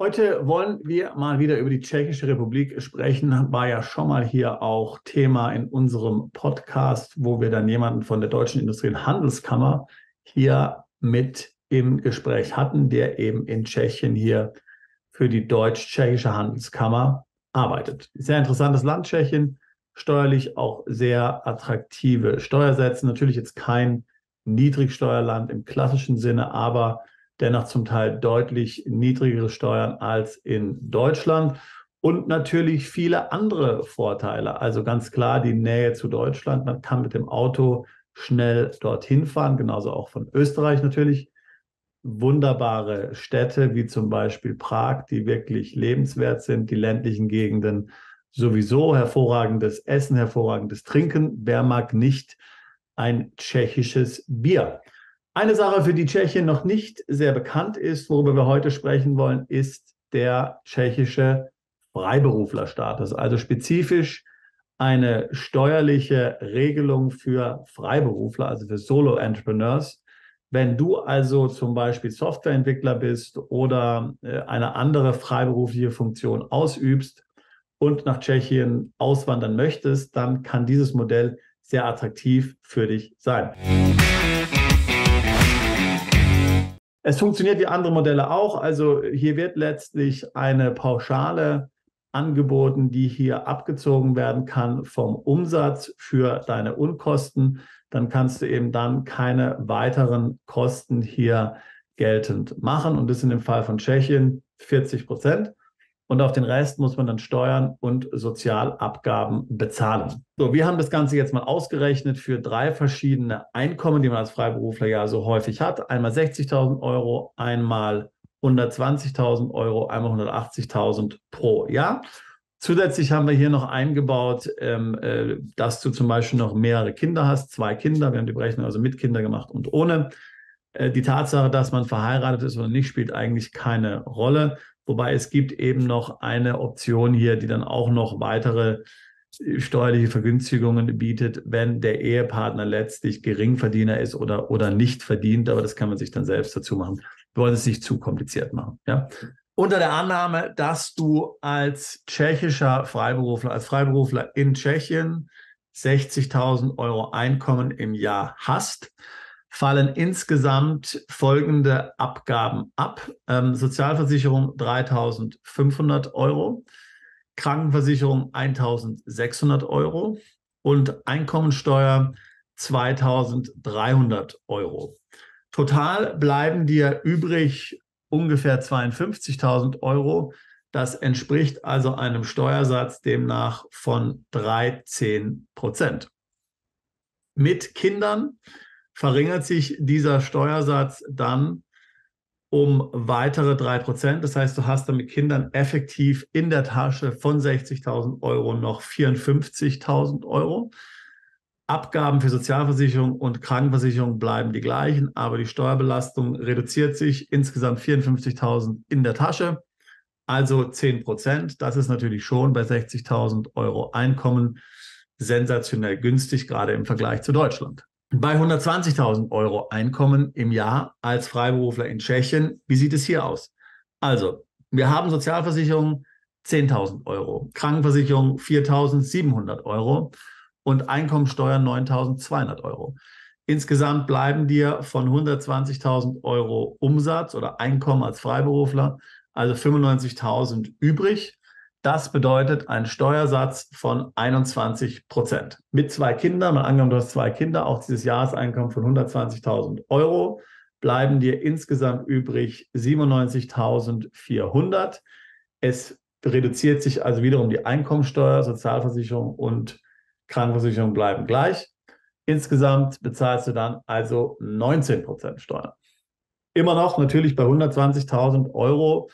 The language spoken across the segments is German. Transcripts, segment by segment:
Heute wollen wir mal wieder über die Tschechische Republik sprechen. War ja schon mal hier auch Thema in unserem Podcast, wo wir dann jemanden von der Deutschen Industrie- und Handelskammer hier mit im Gespräch hatten, der eben in Tschechien hier für die Deutsch-Tschechische Handelskammer arbeitet. Sehr interessantes Land, Tschechien, steuerlich auch sehr attraktive Steuersätze. Natürlich jetzt kein Niedrigsteuerland im klassischen Sinne, aber dennoch zum Teil deutlich niedrigere Steuern als in Deutschland und natürlich viele andere Vorteile. Also ganz klar die Nähe zu Deutschland. Man kann mit dem Auto schnell dorthin fahren, genauso auch von Österreich natürlich. Wunderbare Städte wie zum Beispiel Prag, die wirklich lebenswert sind, die ländlichen Gegenden sowieso, hervorragendes Essen, hervorragendes Trinken. Wer mag nicht ein tschechisches Bier? Eine Sache, für die Tschechien noch nicht sehr bekannt ist, worüber wir heute sprechen wollen, ist der tschechische Freiberuflerstatus. Also spezifisch eine steuerliche Regelung für Freiberufler, also für Solo-Entrepreneurs. Wenn du also zum Beispiel Softwareentwickler bist oder eine andere freiberufliche Funktion ausübst und nach Tschechien auswandern möchtest, dann kann dieses Modell sehr attraktiv für dich sein. Es funktioniert wie andere Modelle auch. Also hier wird letztlich eine Pauschale angeboten, die hier abgezogen werden kann vom Umsatz für deine Unkosten. Dann kannst du eben dann keine weiteren Kosten hier geltend machen. Und das sind im Fall von Tschechien 40%. Und auf den Rest muss man dann Steuern und Sozialabgaben bezahlen. So, wir haben das Ganze jetzt mal ausgerechnet für 3 verschiedene Einkommen, die man als Freiberufler ja so häufig hat. Einmal 60.000 Euro, einmal 120.000 Euro, einmal 180.000 pro Jahr. Zusätzlich haben wir hier noch eingebaut, dass du zum Beispiel noch mehrere Kinder hast, 2 Kinder. Wir haben die Berechnung also mit Kindern gemacht und ohne. Die Tatsache, dass man verheiratet ist oder nicht, spielt eigentlich keine Rolle. Wobei es gibt eben noch eine Option hier, die dann auch noch weitere steuerliche Vergünstigungen bietet, wenn der Ehepartner letztlich Geringverdiener ist oder nicht verdient. Aber das kann man sich dann selbst dazu machen. Wir wollen es nicht zu kompliziert machen. Ja? Unter der Annahme, dass du als tschechischer Freiberufler, als Freiberufler in Tschechien 60.000 Euro Einkommen im Jahr hast, fallen insgesamt folgende Abgaben ab. Sozialversicherung 3.500 Euro, Krankenversicherung 1.600 Euro und Einkommensteuer 2.300 Euro. Total bleiben dir übrig ungefähr 52.000 Euro. Das entspricht also einem Steuersatz demnach von 13%. Mit Kindern verringert sich dieser Steuersatz dann um weitere 3%. Das heißt, du hast dann mit Kindern effektiv in der Tasche von 60.000 Euro noch 54.000 Euro. Abgaben für Sozialversicherung und Krankenversicherung bleiben die gleichen, aber die Steuerbelastung reduziert sich. Insgesamt 54.000 in der Tasche, also 10%. Das ist natürlich schon bei 60.000 Euro Einkommen sensationell günstig, gerade im Vergleich zu Deutschland. Bei 120.000 Euro Einkommen im Jahr als Freiberufler in Tschechien, wie sieht es hier aus? Also, wir haben Sozialversicherung 10.000 Euro, Krankenversicherung 4.700 Euro und Einkommensteuer 9.200 Euro. Insgesamt bleiben dir von 120.000 Euro Umsatz oder Einkommen als Freiberufler, also 95.000 übrig. Das bedeutet einen Steuersatz von 21%. Mit 2 Kindern, mal angenommen, du hast 2 Kinder, auch dieses Jahreseinkommen von 120.000 Euro, bleiben dir insgesamt übrig 97.400. Es reduziert sich also wiederum die Einkommensteuer, Sozialversicherung und Krankenversicherung bleiben gleich. Insgesamt bezahlst du dann also 19% Steuern. Immer noch natürlich bei 120.000 Euro.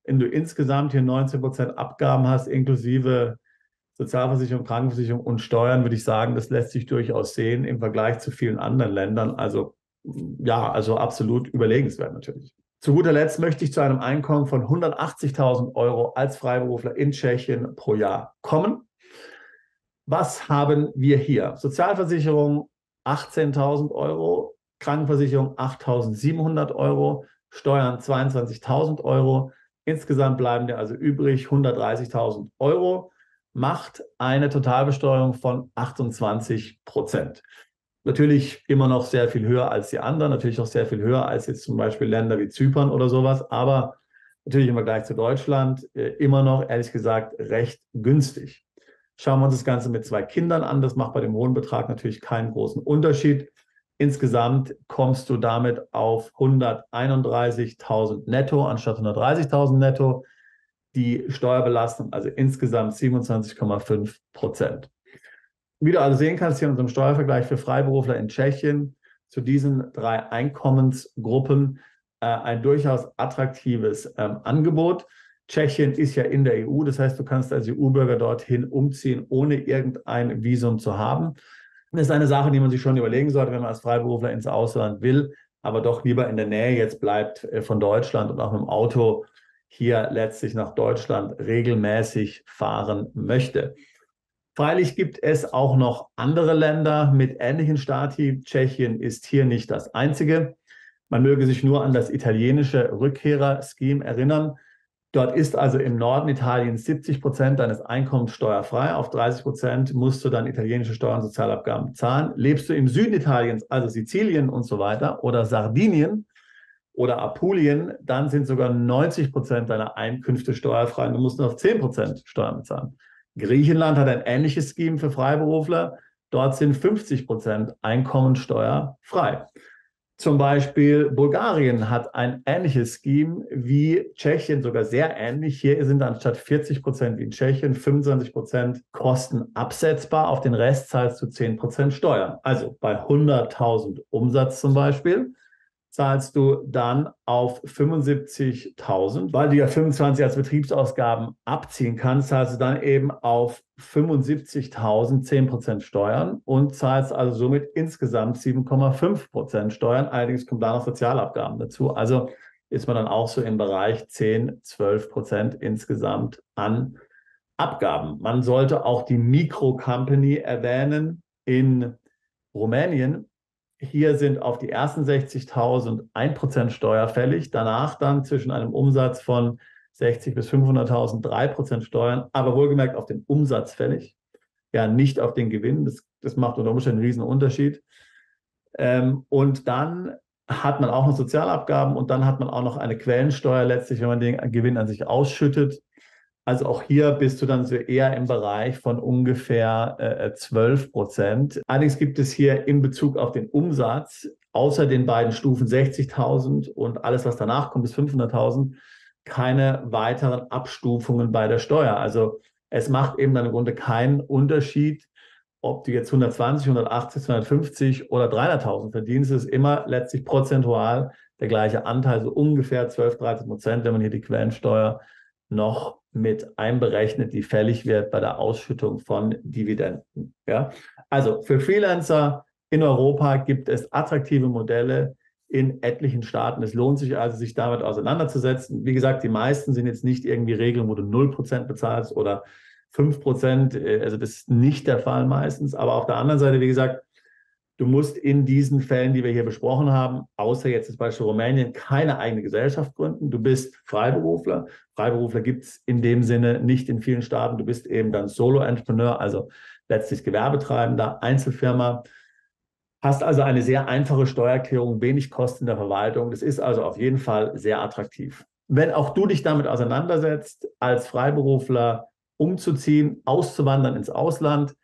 Wenn du insgesamt hier 19% Abgaben hast, inklusive Sozialversicherung, Krankenversicherung und Steuern, würde ich sagen, das lässt sich durchaus sehen im Vergleich zu vielen anderen Ländern. Also ja, also absolut überlegenswert natürlich. Zu guter Letzt möchte ich zu einem Einkommen von 180.000 Euro als Freiberufler in Tschechien pro Jahr kommen. Was haben wir hier? Sozialversicherung 18.000 Euro, Krankenversicherung 8.700 Euro, Steuern 22.000 Euro. Insgesamt bleiben dir also übrig 130.000 Euro, macht eine Totalbesteuerung von 28%. Natürlich immer noch sehr viel höher als die anderen, natürlich auch sehr viel höher als jetzt zum Beispiel Länder wie Zypern oder sowas, aber natürlich im Vergleich zu Deutschland immer noch, ehrlich gesagt, recht günstig. Schauen wir uns das Ganze mit 2 Kindern an, das macht bei dem hohen Betrag natürlich keinen großen Unterschied. Insgesamt kommst du damit auf 131.000 netto anstatt 130.000 netto. Die Steuerbelastung also insgesamt 27,5%. Wie du also sehen kannst hier in unserem Steuervergleich für Freiberufler in Tschechien zu diesen 3 Einkommensgruppen ein durchaus attraktives Angebot. Tschechien ist ja in der EU, das heißt, du kannst als EU-Bürger dorthin umziehen, ohne irgendein Visum zu haben. Das ist eine Sache, die man sich schon überlegen sollte, wenn man als Freiberufler ins Ausland will, aber doch lieber in der Nähe jetzt bleibt von Deutschland und auch mit dem Auto hier letztlich nach Deutschland regelmäßig fahren möchte. Freilich gibt es auch noch andere Länder mit ähnlichen Stati. Tschechien ist hier nicht das einzige. Man möge sich nur an das italienische Rückkehrer-Scheme erinnern. Dort ist also im Norden Italiens 70% deines Einkommens steuerfrei. Auf 30% musst du dann italienische Steuern und Sozialabgaben bezahlen. Lebst du im Süden Italiens, also Sizilien und so weiter, oder Sardinien oder Apulien, dann sind sogar 90% deiner Einkünfte steuerfrei und du musst nur auf 10% Steuern bezahlen. Griechenland hat ein ähnliches Scheme für Freiberufler. Dort sind 50% Einkommensteuer frei. Zum Beispiel Bulgarien hat ein ähnliches Scheme wie Tschechien, sogar sehr ähnlich. Hier sind anstatt 40% wie in Tschechien 25% Kosten absetzbar. Auf den Rest zahlst du 10% Steuern. Also bei 100.000 Umsatz zum Beispiel zahlst du dann auf 75.000, weil du ja 25 als Betriebsausgaben abziehen kannst, zahlst du dann eben auf 75.000 10% Steuern und zahlst also somit insgesamt 7,5% Steuern. Allerdings kommen da noch Sozialabgaben dazu. Also ist man dann auch so im Bereich 10-12% insgesamt an Abgaben. Man sollte auch die Mikro-Company erwähnen in Rumänien. Hier sind auf die ersten 60.000 1% Steuer fällig, danach dann zwischen einem Umsatz von 60 bis 500.000 3% Steuern, aber wohlgemerkt auf den Umsatz fällig, ja nicht auf den Gewinn, das macht unter Umständen einen riesen Unterschied. Und dann hat man auch noch Sozialabgaben und dann hat man auch noch eine Quellensteuer letztlich, wenn man den Gewinn an sich ausschüttet. Also auch hier bist du dann so eher im Bereich von ungefähr 12%. Allerdings gibt es hier in Bezug auf den Umsatz, außer den beiden Stufen 60.000 und alles, was danach kommt, bis 500.000, keine weiteren Abstufungen bei der Steuer. Also es macht eben dann im Grunde keinen Unterschied, ob du jetzt 120, 180, 250 oder 300.000 verdienst. Es ist immer letztlich prozentual der gleiche Anteil, so ungefähr 12-13%, wenn man hier die Quellensteuer noch mit einberechnet, die fällig wird bei der Ausschüttung von Dividenden. Ja? Also für Freelancer in Europa gibt es attraktive Modelle in etlichen Staaten. Es lohnt sich also, sich damit auseinanderzusetzen. Wie gesagt, die meisten sind jetzt nicht irgendwie Regeln, wo du 0% bezahlst oder 5%. Also das ist nicht der Fall meistens. Aber auf der anderen Seite, wie gesagt, du musst in diesen Fällen, die wir hier besprochen haben, außer jetzt das Beispiel Rumänien, keine eigene Gesellschaft gründen. Du bist Freiberufler. Freiberufler gibt es in dem Sinne nicht in vielen Staaten. Du bist eben dann Solo-Entrepreneur, also letztlich Gewerbetreibender, Einzelfirma. Hast also eine sehr einfache Steuererklärung, wenig Kosten in der Verwaltung. Das ist also auf jeden Fall sehr attraktiv. Wenn auch du dich damit auseinandersetzt, als Freiberufler umzuziehen, auszuwandern ins Ausland,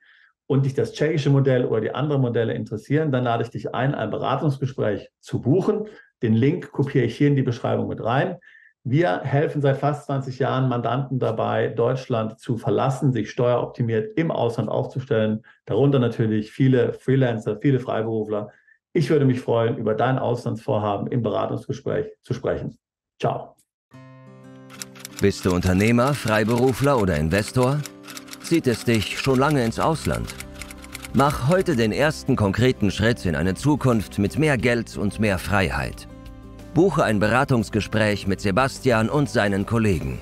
und dich das tschechische Modell oder die anderen Modelle interessieren, dann lade ich dich ein Beratungsgespräch zu buchen. Den Link kopiere ich hier in die Beschreibung mit rein. Wir helfen seit fast 20 Jahren Mandanten dabei, Deutschland zu verlassen, sich steueroptimiert im Ausland aufzustellen, darunter natürlich viele Freelancer, viele Freiberufler. Ich würde mich freuen, über dein Auslandsvorhaben im Beratungsgespräch zu sprechen. Ciao. Bist du Unternehmer, Freiberufler oder Investor? Zieht es dich schon lange ins Ausland? Mach heute den ersten konkreten Schritt in eine Zukunft mit mehr Geld und mehr Freiheit. Buche ein Beratungsgespräch mit Sebastian und seinen Kollegen.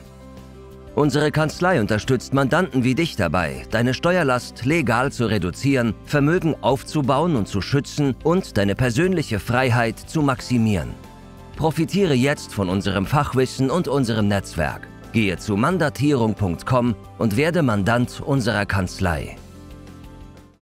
Unsere Kanzlei unterstützt Mandanten wie dich dabei, deine Steuerlast legal zu reduzieren, Vermögen aufzubauen und zu schützen und deine persönliche Freiheit zu maximieren. Profitiere jetzt von unserem Fachwissen und unserem Netzwerk. Gehe zu mandatierung.com und werde Mandant unserer Kanzlei.